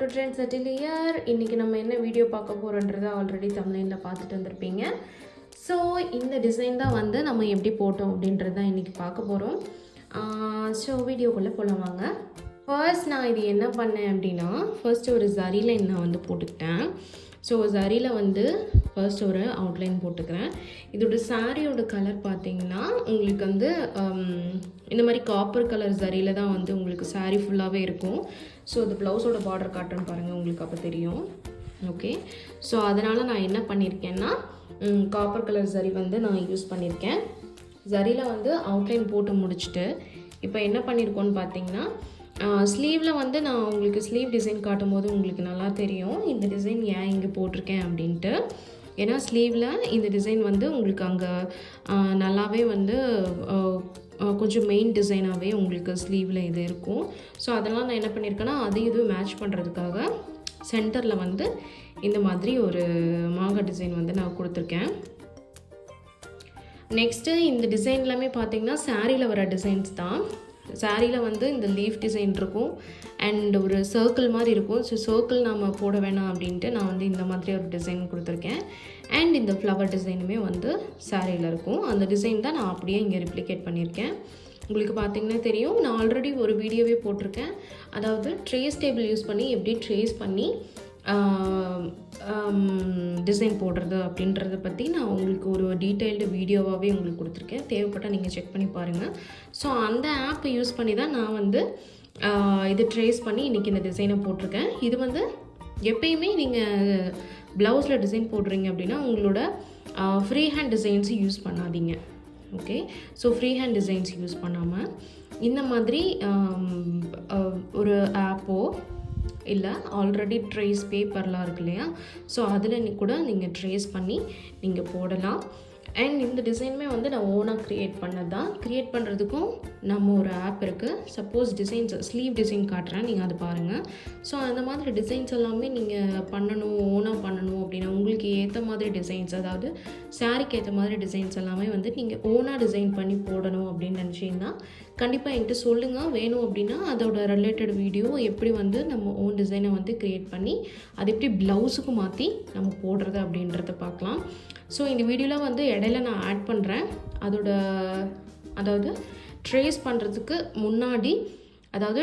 to Trends Atelier. இன்னைக்கு நம்ம என்ன வீடியோ பார்க்க போறோம்ன்றதை ஆல்ரெடி thumbnailல பார்த்துட்டு வந்திருப்பீங்க. ஸோ இந்த டிசைன் தான் வந்து நம்ம எப்படி போட்டோம் அப்படின்றது தான் இன்றைக்கி பார்க்க போகிறோம். ஸோ வீடியோக்குள்ளே போகலாம் வாங்க. ஃபர்ஸ்ட் நான் இது என்ன பண்ணேன் அப்படின்னா, ஃபர்ஸ்ட் ஒரு ஜரி லைன் நான் வந்து போட்டுக்கிட்டேன். ஸோ ஜரியில் வந்து ஃபர்ஸ்ட் ஒரு அவுட்லைன் போட்டுக்கிறேன். இதோட சாரியோட கலர் பார்த்திங்கன்னா உங்களுக்கு வந்து இந்த மாதிரி காப்பர் கலர் ஜரியில் தான் வந்து உங்களுக்கு சாரீ ஃபுல்லாகவே இருக்கும். ஸோ இந்த ப்ளவுஸோட பார்டர் காட்டுன்னு பாருங்கள், உங்களுக்கு அப்போ தெரியும். ஓகே, ஸோ அதனால் நான் என்ன பண்ணியிருக்கேன்னா காப்பர் கலர் ஜரி வந்து நான் யூஸ் பண்ணியிருக்கேன். ஜரியில் வந்து அவுட்லைன் போட்டு முடிச்சுட்டு இப்போ என்ன பண்ணியிருக்கோன்னு பார்த்தீங்கன்னா, ஸ்லீவில் வந்து நான் உங்களுக்கு ஸ்லீவ் டிசைன் காட்டும் போது உங்களுக்கு நல்லா தெரியும் இந்த டிசைன் ஏன் இங்கே போட்டிருக்கேன் அப்படின்ட்டு. ஏன்னா ஸ்லீவில் இந்த டிசைன் வந்து உங்களுக்கு அங்கே நல்லாவே வந்து கொஞ்சம் மெயின் டிசைனாகவே உங்களுக்கு ஸ்லீவில் இது இருக்கும். ஸோ அதெல்லாம் நான் என்ன பண்ணியிருக்கேன்னா அது இதுவும் மேட்ச் பண்ணுறதுக்காக சென்டரில் வந்து இந்த மாதிரி ஒரு மாங்காய் டிசைன் வந்து நான் கொடுத்துருக்கேன். நெக்ஸ்ட்டு இந்த டிசைன் எல்லாமே பார்த்திங்கன்னா சாரியில் வர டிசைன்ஸ் தான். சாரியில் வந்து இந்த லீஃப் டிசைன் இருக்கும் அண்ட் ஒரு சர்க்கிள் மாதிரி இருக்கும். ஸோ சர்க்கிள் நம்ம போட வேணாம் அப்படின்ட்டு நான் வந்து இந்த மாதிரி ஒரு டிசைன் கொடுத்துருக்கேன். அண்ட் இந்த ஃப்ளவர் டிசைனுமே வந்து சாரியில் இருக்கும். அந்த டிசைன் தான் நான் அப்படியே இங்கே ரிப்ளிகேட் பண்ணியிருக்கேன். உங்களுக்கு பார்த்திங்கன்னா தெரியும், நான் ஆல்ரெடி ஒரு வீடியோவே போட்டிருக்கேன். அதாவது ட்ரேஸ் டேபிள் யூஸ் பண்ணி எப்படி ட்ரேஸ் பண்ணி டிசைன் போடுறது அப்படின்றத பற்றி நான் உங்களுக்கு ஒரு டீட்டெயில்டு வீடியோவாகவே உங்களுக்கு கொடுத்துருக்கேன். தேவைப்பட்டால் நீங்கள் செக் பண்ணி பாருங்கள். ஸோ அந்த ஆப்பை யூஸ் பண்ணி தான் நான் வந்து இது ட்ரேஸ் பண்ணி இன்றைக்கி இந்த டிசைனை போட்டிருக்கேன். இது வந்து எப்பயுமே நீங்கள் ப்ளவுஸில் டிசைன் போடுறீங்க அப்படின்னா உங்களோட ஃப்ரீ ஹேண்ட் டிசைன்ஸு யூஸ் பண்ணாதீங்க. Okay, so free hand designs use பண்ணாமல் இந்த மாதிரி ஒரு ஆப்போ இல்லை ஆல்ரெடி ட்ரேஸ் பேப்பர்லாம் இருக்கு இல்லையா, ஸோ அதில் கூட நீங்கள் ட்ரேஸ் பண்ணி நீங்கள் போடலாம். அண்ட் இந்த டிசைனுமே வந்து நான் ஓனாக க்ரியேட் பண்ணது தான். க்ரியேட் பண்ணுறதுக்கும் நம்ம ஒரு ஆப் இருக்குது. சப்போஸ் டிசைன்ஸ் ஸ்லீவ் டிசைன் காட்டுறேன், நீங்கள் அது பாருங்கள். ஸோ அந்த மாதிரி டிசைன்ஸ் எல்லாமே நீங்கள் பண்ணணும், ஓனாக பண்ணணும் அப்படின்னா உங்களுக்கு ஏற்ற மாதிரி டிசைன்ஸ், அதாவது சாரிக்கு ஏற்ற மாதிரி டிசைன்ஸ் எல்லாமே வந்து நீங்கள் ஓனாக டிசைன் பண்ணி போடணும் அப்படின்னு நினச்சிங்கன்னா கண்டிப்பாக என்கிட்ட சொல்லுங்கள். வேணும் அப்படின்னா அதோட ரிலேட்டட் வீடியோ எப்படி வந்து நம்ம ஓன் டிசைனை வந்து க்ரியேட் பண்ணி அது எப்படி ப்ளவுஸுக்கு மாற்றி நம்ம போடுறது அப்படின்றத பார்க்கலாம். ஸோ இந்த வீடியோவில் வந்து இடையில நான் ஆட் பண்ணுறேன். அதாவது ட்ரேஸ் பண்ணுறதுக்கு முன்னாடி, அதாவது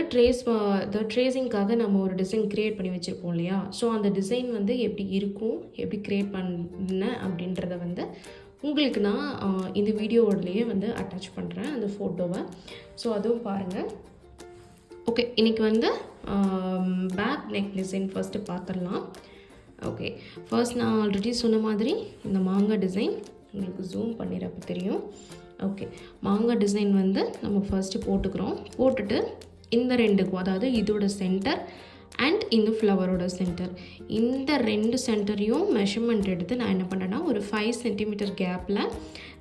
ட்ரேஸிங்காக நம்ம ஒரு டிசைன் க்ரியேட் பண்ணி வச்சுருப்போம் இல்லையா, ஸோ அந்த டிசைன் வந்து எப்படி இருக்கும், எப்படி க்ரியேட் பண்ணேன் அப்படின்றத வந்து உங்களுக்கு நான் இந்த வீடியோவோடலேயே வந்து அட்டாச் பண்ணுறேன் அந்த ஃபோட்டோவை. ஸோ அதுவும் பாருங்கள். ஓகே, இன்றைக்கி வந்து பேக் நெக் டிசைன் ஃபஸ்ட்டு பார்த்துடலாம். ஓகே, ஃபர்ஸ்ட் நான் ஆல்ரெடி சொன்ன மாதிரி இந்த மாங்காய் டிசைன் உங்களுக்கு ஜூம் பண்ணிடுறப்ப தெரியும். ஓகே, மாங்காய் டிசைன் வந்து நம்ம ஃபர்ஸ்ட்டு போட்டுக்கிறோம். போட்டுட்டு இந்த ரெண்டுக்கும், அதாவது இதோட சென்டர் அண்ட் இந்த ஃப்ளவரோட சென்டர், இந்த ரெண்டு சென்டரையும் மெஷர்மெண்ட் எடுத்து நான் என்ன பண்ணுறேன்னா ஒரு 5 சென்டிமீட்டர் கேப்பில்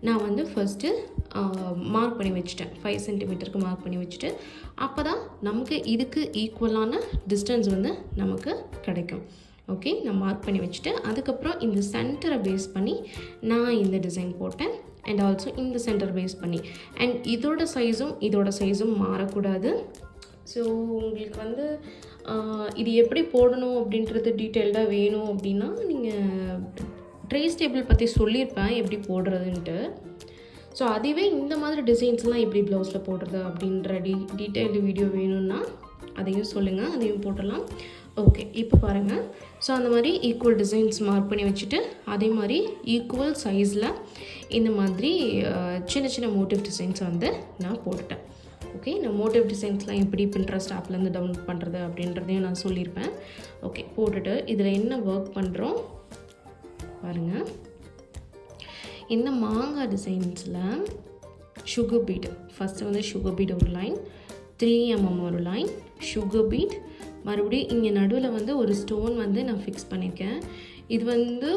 நான் வந்து ஃபஸ்ட்டு மார்க் பண்ணி வச்சுட்டேன். 5 சென்டிமீட்டருக்கு மார்க் பண்ணி வச்சுட்டு அப்போ தான் நமக்கு இதுக்கு ஈக்குவலான டிஸ்டன்ஸ் வந்து நமக்கு கிடைக்கும். ஓகே, நான் மார்க் பண்ணி வச்சுட்டு அதுக்கப்புறம் இந்த சென்டரை பேஸ் பண்ணி நான் இந்த டிசைன் போட்டேன். அண்ட் ஆல்சோ இந்த சென்டர் பேஸ் பண்ணி அண்ட் இதோட சைஸும் மாறக்கூடாது. ஸோ உங்களுக்கு வந்து இது எப்படி போடணும் அப்படின்றது டீட்டெயில்டாக வேணும் அப்படின்னா நீங்கள் ட்ரேஸ் டேபிள் பற்றி சொல்லியிருப்பேன் எப்படி போடுறதுன்ட்டு. ஸோ அதுவே இந்த மாதிரி டிசைன்ஸ்லாம் எப்படி ப்ளவுஸில் போடுறது அப்படின்ற டீட்டெயில்டு வீடியோ வேணும்னா அதையும் சொல்லுங்கள், அதையும் போடலாம். ஓகே, இப்போ பாருங்கள். ஸோ அந்த மாதிரி ஈக்குவல் டிசைன்ஸ் மார்க் பண்ணி வச்சுட்டு அதே மாதிரி ஈக்குவல் சைஸில் இந்த மாதிரி சின்ன சின்ன மோட்டிவ் டிசைன்ஸ் வந்து நான் போட்டுட்டேன். ஓகே, நான் மோட்டிவ் டிசைன்ஸ்லாம் எப்படி பின்ட்ரெஸ்ட் ஆப்லேருந்து டவுன்லோட் பண்ணுறது அப்படின்றதையும் நான் சொல்லியிருப்பேன். ஓகே, போட்டுட்டு இதில் என்ன ஒர்க் பண்ணுறோம் பாருங்கள். இந்த மாங்காய் டிசைன்ஸில் சுகர் பீட், ஃபஸ்ட்டு வந்து சுகர் பீட் ஒரு லைன், 3 mm ஒரு லைன் சுகர் பீட், மறுபடியும் இங்கே நடுவில் வந்து ஒரு ஸ்டோன் வந்து நான் ஃபிக்ஸ் பண்ணியிருக்கேன். இது வந்து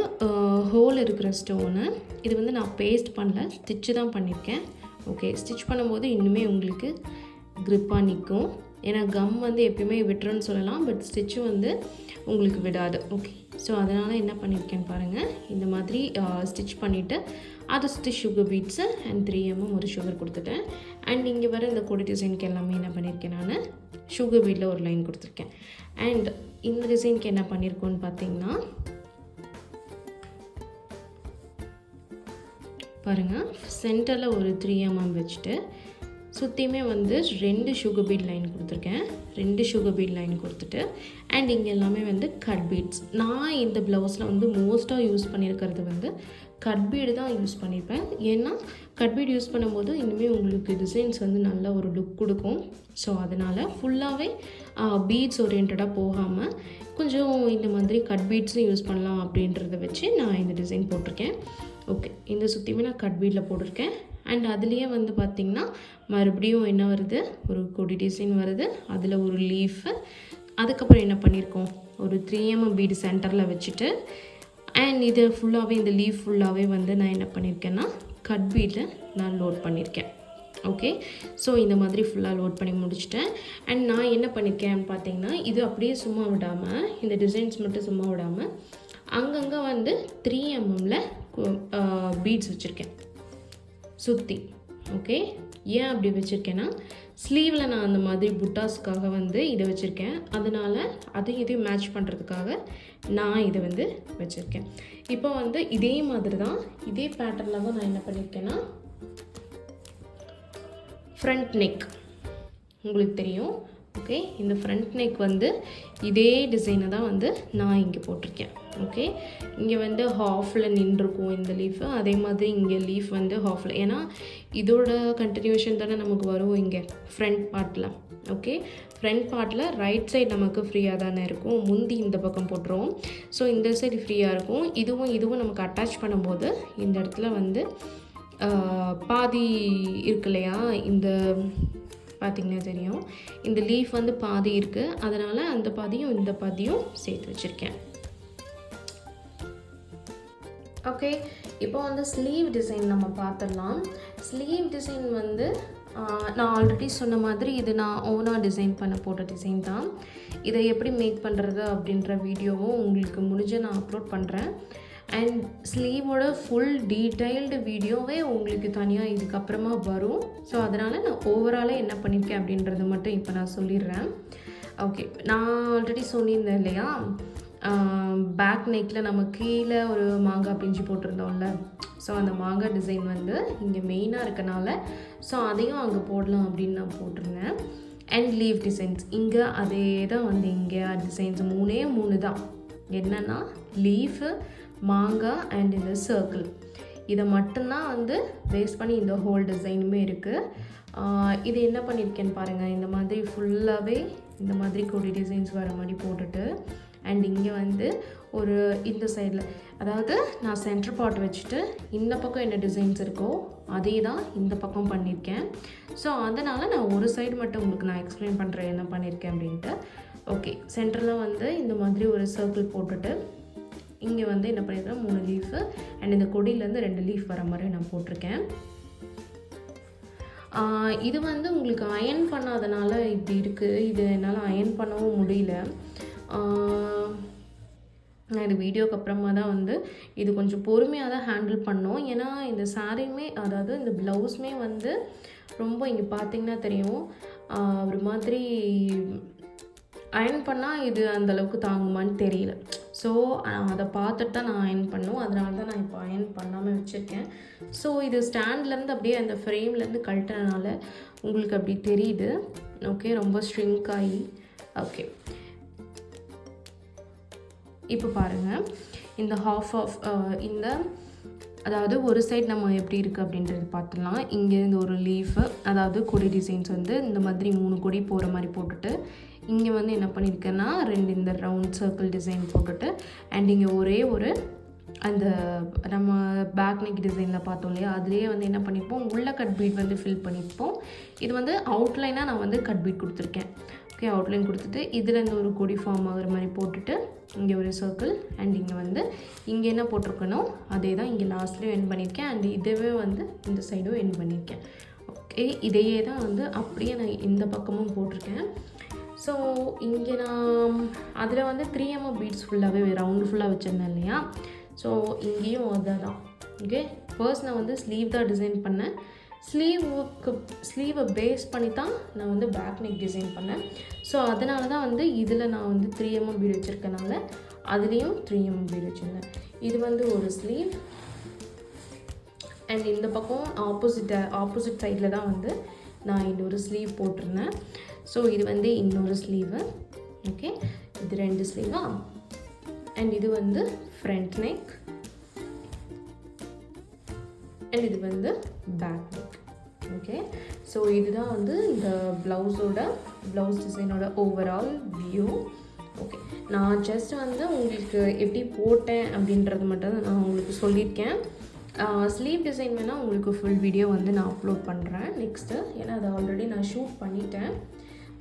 ஹோல் இருக்கிற ஸ்டோனு. இது வந்து நான் பேஸ்ட் பண்ணல, ஸ்டிச்சு தான் பண்ணியிருக்கேன். ஓகே, ஸ்டிச் பண்ணும்போது இன்னுமே உங்களுக்கு க்ரிப்பாக நிற்கும். ஏன்னா கம் வந்து எப்பயுமே விட்டுருன்னு சொல்லலாம், பட் ஸ்டிச்சு வந்து உங்களுக்கு விடாது. ஓகே, ஸோ அதனால் என்ன பண்ணியிருக்கேன்னு பாருங்கள். இந்த மாதிரி ஸ்டிச் பண்ணிவிட்டு அதை சுற்றி சுகர் பீட்ஸு அண்ட் 3 ஒரு சுகர் கொடுத்துட்டேன். அண்ட் இங்கே வர இந்த கொடி டிசைனுக்கு எல்லாமே என்ன பண்ணியிருக்கேன், நான் சுகர் பீடில் ஒரு லைன் கொடுத்துருக்கேன். அண்ட் இந்த டிசைனுக்கு என்ன பண்ணியிருக்கோன்னு பார்த்தீங்கன்னா பாருங்கள், சென்டரில் ஒரு 3 வச்சுட்டு சுற்றியுமே வந்து 2 சுகர் பீட் லைன் கொடுத்துருக்கேன். 2 சுகர் பீட் லைன் கொடுத்துட்டு அண்ட் இங்கே எல்லாமே வந்து கட் பீட்ஸ். நான் இந்த ப்ளவுஸில் வந்து மோஸ்ட்டாக யூஸ் பண்ணியிருக்கிறது வந்து கட் பீடு தான் யூஸ் பண்ணியிருப்பேன். ஏன்னா கட் பீட் யூஸ் பண்ணும்போது இனிமேல் உங்களுக்கு டிசைன்ஸ் வந்து நல்ல ஒரு லுக் கொடுக்கும். ஸோ அதனால் ஃபுல்லாகவே பீட்ஸ் ஓரியன்டாக போகாமல் கொஞ்சம் இந்த மாதிரி கட் பீட்ஸும் யூஸ் பண்ணலாம் அப்படின்றத வச்சு நான் இந்த டிசைன் போட்டிருக்கேன். ஓகே, இந்த சுற்றியுமே நான் கட் பீடில் போட்டிருக்கேன். அண்ட் அதுலேயே வந்து பார்த்திங்கன்னா மறுபடியும் என்ன வருது, ஒரு கொடி டிசைன் வருது, அதில் ஒரு லீஃபு. அதுக்கப்புறம் என்ன பண்ணியிருக்கோம், ஒரு 3 பீடு சென்டரில் வச்சுட்டு அண்ட் இது ஃபுல்லாகவே இந்த லீஃப் ஃபுல்லாகவே வந்து நான் என்ன பண்ணியிருக்கேன்னா கட் பீடில் நான் லோட் பண்ணியிருக்கேன். ஓகே, ஸோ இந்த மாதிரி ஃபுல்லாக லோட் பண்ணி முடிச்சிட்டேன். அண்ட் நான் என்ன பண்ணியிருக்கேன்னு பார்த்தீங்கன்னா இது அப்படியே சும்மா விடாமல், இந்த டிசைன்ஸ் மட்டும் சும்மா விடாமல் அங்கங்கே வந்து 3 பீட்ஸ் வச்சுருக்கேன் சுற்றி. ஓகே, ஏன் அப்படி வச்சுருக்கேன்னா ஸ்லீவில் நான் அந்த மாதிரி புட்டாஸ்க்காக வந்து இதை வச்சுருக்கேன். அதனால் அதையும் இதையும் மேட்ச் பண்ணுறதுக்காக நான் இதை வந்து வச்சுருக்கேன். இப்போ வந்து இதே மாதிரி தான், இதே பேட்டர்னில் தான் நான் என்ன பண்ணியிருக்கேன்னா ஃப்ரண்ட் நெக் உங்களுக்கு தெரியும். ஓகே, இந்த ஃப்ரண்ட் நெக் வந்து இதே டிசைனை தான் வந்து நான் இங்கே போட்டிருக்கேன். ஓகே, இங்கே வந்து ஹாஃபில் நின்றுருக்கும் இந்த லீஃபு, அதே மாதிரி இங்கே லீஃப் வந்து ஹாஃபில், ஏன்னா இதோட கண்டினியூஷன் தானே நமக்கு வரும் இங்கே ஃப்ரண்ட் பார்ட்டில். ஓகே, ஃப்ரண்ட் பார்ட்டில் ரைட் சைடு நமக்கு ஃப்ரீயாக தானே இருக்கும், முந்தி இந்த பக்கம் போட்டுருவோம். ஸோ இந்த சைடு ஃப்ரீயாக இருக்கும். இதுவும் நமக்கு அட்டாச் பண்ணும்போது இந்த இடத்துல வந்து பாதி இருக்கு இல்லையா, இந்த பார்த்திங்கன்னா தெரியும், இந்த லீஃப் வந்து பாதி இருக்குது. அதனால் அந்த பாதியும் இந்த பாதியும் சேர்த்து வச்சுருக்கேன். ஓகே, இப்போ வந்து ஸ்லீவ் டிசைன் நம்ம பார்த்துடலாம். ஸ்லீவ் டிசைன் வந்து நான் ஆல்ரெடி சொன்ன மாதிரி இது நான் ஓனாக டிசைன் பண்ண போட்ட டிசைன் தான். இதை எப்படி மேக் பண்ணுறது அப்படின்ற வீடியோவும் உங்களுக்கு முடிஞ்ச நான் அப்லோட் பண்ணுறேன். அண்ட் ஸ்லீவோட ஃபுல் டீட்டெயில்டு வீடியோவே உங்களுக்கு தனியாக இதுக்கப்புறமா வரும். ஸோ அதனால் நான் ஓவராலாக என்ன பண்ணியிருக்கேன் அப்படின்றத மட்டும் இப்போ நான் சொல்லிடுறேன். ஓகே, நான் ஆல்ரெடி சொல்லியிருந்தேன் இல்லையா, பேக் நெக்கில் நம்ம கீழே ஒரு மாங்காய் பிஞ்சு போட்டிருந்தோம்ல. ஸோ அந்த மாங்காய் டிசைன் வந்து இங்கே மெயினாக இருக்கனால ஸோ அதையும் அங்கே போடலாம் அப்படின்னு நான் போட்டிருந்தேன். அண்ட் லீவ் டிசைன்ஸ் இங்கே அதே தான் வந்து இங்கே டிசைன்ஸ் 3 தான். என்னென்னா லீஃபு, மாங்காய் அண்ட் இந்த சர்க்கிள், இதை மட்டும்தான் வந்து பேஸ் பண்ணி இந்த ஹோல் டிசைனுமே இருக்குது. இது என்ன பண்ணியிருக்கேன்னு பாருங்கள், இந்த மாதிரி ஃபுல்லாகவே இந்த மாதிரி கொடி டிசைன்ஸ் வர மாதிரி போட்டுட்டு அண்ட் இங்கே வந்து ஒரு இந்த சைடில், அதாவது நான் சென்டர் பார்ட் வச்சுட்டு இந்த பக்கம் என்ன டிசைன்ஸ் இருக்கோ அதே தான் இந்த பக்கம் பண்ணியிருக்கேன். ஸோ அதனால் நான் ஒரு சைடு மட்டும் உங்களுக்கு நான் எக்ஸ்பிளைன் பண்ணுறேன் என்ன பண்ணியிருக்கேன் அப்படின்ட்டு. ஓகே, சென்டரில் வந்து இந்த மாதிரி ஒரு சர்க்கிள் போட்டுட்டு இங்கே வந்து என்ன பண்ணியிருக்கேன் 3 லீஃபு அண்ட் இந்த கொடியிலேருந்து 2 லீஃப் வர மாதிரி நான் போட்டிருக்கேன். இது வந்து உங்களுக்கு அயன் பண்ணாதனால இப்படி இருக்குது. இது என்னால் அயன் பண்ணவும் முடியல. நான் இது வீடியோக்கு அப்புறமா தான் வந்து இது கொஞ்சம் பொறுமையாக தான் ஹேண்டில் பண்ணோம். ஏன்னா இந்த சாரீயுமே, அதாவது இந்த ப்ளவுஸுமே வந்து ரொம்ப இங்கே பார்த்திங்கன்னா தெரியும், ஒரு மாதிரி அயன் பண்ணால் இது அந்தளவுக்கு தாங்குமான்னு தெரியல. ஸோ அதை பார்த்துட்டு தான் நான் அயன் பண்ணும். அதனால தான் நான் இப்போ அயன் பண்ணாமல் வச்சுருக்கேன். ஸோ இது ஸ்டாண்ட்லேருந்து அப்படியே அந்த ஃப்ரேம்லேருந்து கழட்டினால உங்களுக்கு அப்படி தெரியுது. ஓகே, ரொம்ப ஸ்ட்ரிங்க் ஆகி. ஓகே, இப்போ பாருங்கள், இந்த ஹாஃப் ஆஃப் இந்த அதாவது ஒரு சைடு நம்ம எப்படி இருக்குது அப்படின்றது பார்த்துடலாம். இங்கேருந்து ஒரு லீஃபு, அதாவது கொடி டிசைன்ஸ் வந்து இந்த மாதிரி 3 கொடி போகிற மாதிரி போட்டுட்டு இங்கே வந்து என்ன பண்ணியிருக்கேன்னா 2 இந்த ரவுண்ட் சர்க்கிள் டிசைன் போட்டுட்டு அண்ட் இங்கே ஒரே ஒரு அந்த நம்ம பேக் நெக் டிசைனில் பார்த்தோம் இல்லையா, அதுலேயே வந்து என்ன பண்ணியிருப்போம், உள்ள கட் பீட் வந்து ஃபில் பண்ணியிருப்போம். இது வந்து அவுட்லைனாக நான் வந்து கட் பீட் கொடுத்துருக்கேன். ஓகே, அவுட்லைன் கொடுத்துட்டு இதுலேருந்து ஒரு கொடி ஃபார்ம் ஆகிற மாதிரி போட்டுட்டு இங்கே ஒரு சர்க்கிள் அண்ட் இங்கே வந்து இங்கே என்ன போட்டிருக்கணும் அதே தான் இங்கே லாஸ்ட்லேயும் எண்ட் பண்ணியிருக்கேன். அண்ட் இதுவே வந்து இந்த சைடும் எண்ட் பண்ணியிருக்கேன். ஓகே, இதையே தான் வந்து அப்படியே நான் இந்த பக்கமும் போட்டிருக்கேன். ஸோ இங்கே நான் அதில் வந்து 3 பீட்ஸ் ஃபுல்லாகவே ரவுண்டு ஃபுல்லாக வச்சுருந்தேன் இல்லையா. ஸோ இங்கேயும் அதை தான். ஓகே, ஃபர்ஸ்ட் நான் வந்து ஸ்லீவ் தான் டிசைன் பண்ணேன். ஸ்லீவை பேஸ் பண்ணி தான் நான் வந்து பேக் நெக் டிசைன் பண்ணேன். ஸோ அதனால தான் வந்து இதில் நான் வந்து 3mm பீட் வச்சுருக்கனால அதுலேயும் 3mm பீட் வச்சுருந்தேன். இது வந்து ஒரு ஸ்லீவ். அண்ட் இந்த பக்கம் ஆப்போசிட் சைடில் தான் வந்து நான் இன்னொரு ஸ்லீவ் போட்டிருந்தேன். ஸோ இது வந்து இன்னொரு ஸ்லீவு. ஓகே, இது 2 ஸ்லீவா. அண்ட் இது வந்து ஃப்ரண்ட் நெக். அண்ட் இது வந்து பேக் நெக். ஓகே, ஸோ இதுதான் வந்து இந்த ப்ளவுஸ் டிசைனோட ஓவரால் வியூ. ஓகே, நான் ஜஸ்ட் வந்து உங்களுக்கு எப்படி போட்டேன் அப்படின்றது மட்டும் தான் நான் உங்களுக்கு சொல்லியிருக்கேன். ஸ்லீவ் டிசைன் வேணால் உங்களுக்கு ஃபுல் வீடியோ வந்து நான் அப்லோட் பண்ணுறேன் நெக்ஸ்ட்டு. ஏன்னா அதை ஆல்ரெடி நான் ஷூட் பண்ணிட்டேன்.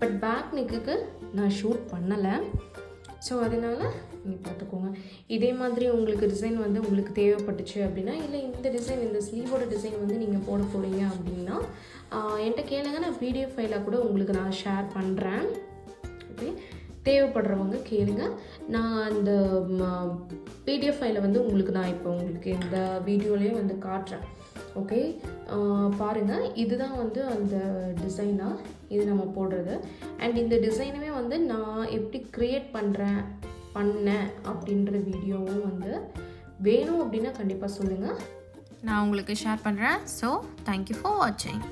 பட் பேக் நெக்குக்கு நான் ஷூட் பண்ணலை. ஸோ அதனால் நீங்கள் பார்த்துக்கோங்க. இதே மாதிரி உங்களுக்கு டிசைன் வந்து உங்களுக்கு தேவைப்பட்டுச்சு அப்படின்னா, இல்லை இந்த ஸ்லீவோட டிசைன் வந்து நீங்கள் போட போகிறீங்க அப்படின்னா என்கிட்ட கேளுங்க. நான் பிடிஎஃப் ஃபைலாக கூட உங்களுக்கு நான் ஷேர் பண்ணுறேன். ஓகே, தேவைப்படுறவங்க கேளுங்க. நான் அந்த பிடிஎஃப் ஃபைலை வந்து நான் இப்போ உங்களுக்கு இந்த வீடியோலேயே வந்து காட்டுறேன். ஓகே, பாருங்கள். இதுதான் வந்து அந்த டிசைனாக இது நம்ம போடுறது. அண்ட் இந்த டிசைனுமே வந்து நான் எப்படி க்ரியேட் பண்ணேன் அப்படின்ற வீடியோவும் வந்து வேணும் அப்படின்னா கண்டிப்பாக சொல்லுங்கள், நான் உங்களுக்கு ஷேர் பண்ணுறேன். ஸோ தேங்க்யூ ஃபார் வாட்சிங்.